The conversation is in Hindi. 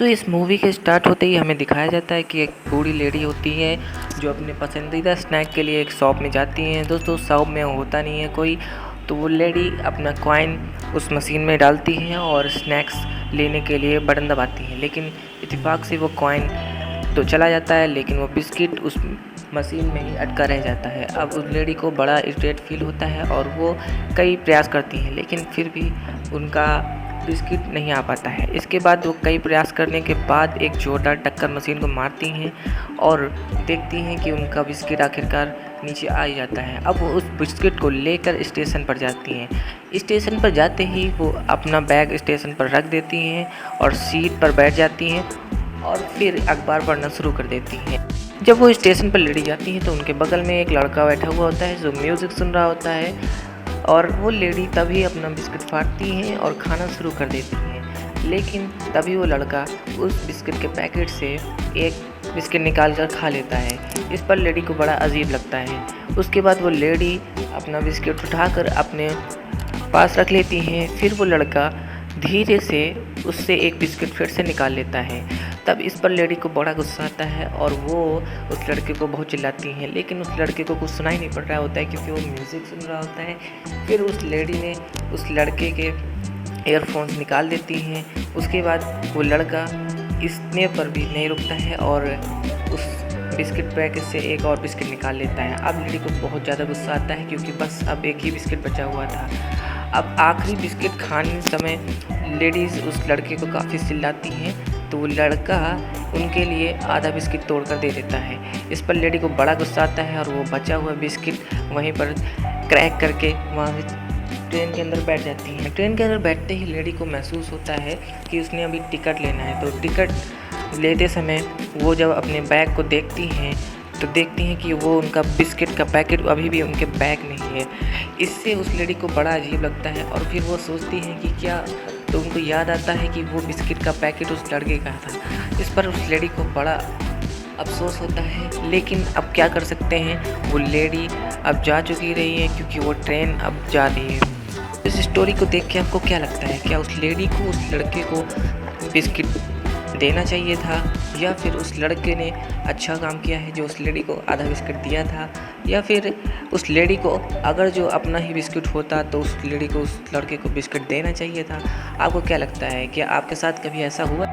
इस मूवी के स्टार्ट होते ही हमें दिखाया जाता है कि एक बूढ़ी लेडी होती है जो अपने पसंदीदा स्नैक के लिए एक शॉप में जाती हैं। दोस्तों शॉप में होता नहीं है कोई, तो वो लेडी अपना कॉइन उस मशीन में डालती है और स्नैक्स लेने के लिए बटन दबाती है, लेकिन इत्तेफाक से वो कॉइन तो चला जाता है, लेकिन वो बिस्किट उस मशीन में ही अटका रह जाता है। अब उस लेडी को बड़ा इरिटेट फील होता है और वो कई प्रयास करती हैं, लेकिन फिर भी उनका बिस्किट नहीं आ पाता है। इसके बाद वो कई प्रयास करने के बाद एक जोरदार टक्कर मशीन को मारती हैं और देखती हैं कि उनका बिस्किट आखिरकार नीचे आ ही जाता है। अब वो उस बिस्किट को लेकर स्टेशन पर जाती हैं। स्टेशन पर जाते ही वो अपना बैग स्टेशन पर रख देती हैं और सीट पर बैठ जाती हैं और फिर अखबार पढ़ना शुरू कर देती हैं। जब वो स्टेशन पर लेटी जाती हैं तो उनके बगल में एक लड़का बैठा हुआ होता है जो म्यूज़िक सुन रहा होता है और वो लेडी तभी अपना बिस्किट फाड़ती हैं और खाना शुरू कर देती हैं, लेकिन तभी वो लड़का उस बिस्किट के पैकेट से एक बिस्किट निकाल कर खा लेता है। इस पर लेडी को बड़ा अजीब लगता है। उसके बाद वो लेडी अपना बिस्किट उठाकर अपने पास रख लेती हैं। फिर वो लड़का धीरे से उससे एक बिस्किट फिर से निकाल लेता है। तब इस पर लेडी को बड़ा गुस्सा आता है और वो उस लड़के को बहुत चिल्लाती हैं, लेकिन उस लड़के को कुछ सुनाई नहीं पड़ रहा होता है क्योंकि वो म्यूज़िक सुन रहा होता है। फिर उस लेडी ने उस लड़के के ईयरफोन्स निकाल देती हैं। उसके बाद वो लड़का इतने पर भी नहीं रुकता है और उस बिस्किट पैकेट से एक और बिस्किट निकाल लेता है। अब लेडी को बहुत ज़्यादा गुस्सा आता है क्योंकि बस अब एक ही बिस्किट बचा हुआ था। अब आखिरी बिस्किट खाने समय लेडीज़ उस लड़के को काफ़ी चिल्लाती हैं, तो वो लड़का उनके लिए आधा बिस्किट तोड़कर दे देता है। इस पर लेडी को बड़ा गुस्सा आता है और वो बचा हुआ बिस्किट वहीं पर क्रैक करके वहाँ ट्रेन के अंदर बैठ जाती है। ट्रेन के अंदर बैठते ही लेडी को महसूस होता है कि उसने अभी टिकट लेना है, तो टिकट लेते समय वो जब अपने बैग को देखती हैं तो देखती हैं कि वो उनका बिस्किट का पैकेट अभी भी उनके बैग में ही है। इससे उस लेडी को बड़ा अजीब लगता है और फिर वो सोचती हैं कि क्या, तो उनको याद आता है कि वो बिस्किट का पैकेट उस लड़के का था। इस पर उस लेडी को बड़ा अफसोस होता है, लेकिन अब क्या कर सकते हैं, वो लेडी अब जा चुकी रही है क्योंकि वो ट्रेन अब जा रही है। इस स्टोरी को देख के आपको क्या लगता है, क्या उस लेडी को उस लड़के को बिस्किट देना चाहिए था, या फिर उस लड़के ने अच्छा काम किया है जो उस लेडी को आधा बिस्किट दिया था, या फिर उस लेडी को अगर जो अपना ही बिस्किट होता तो उस लेडी को उस लड़के को बिस्किट देना चाहिए था? आपको क्या लगता है, क्या आपके साथ कभी ऐसा हुआ?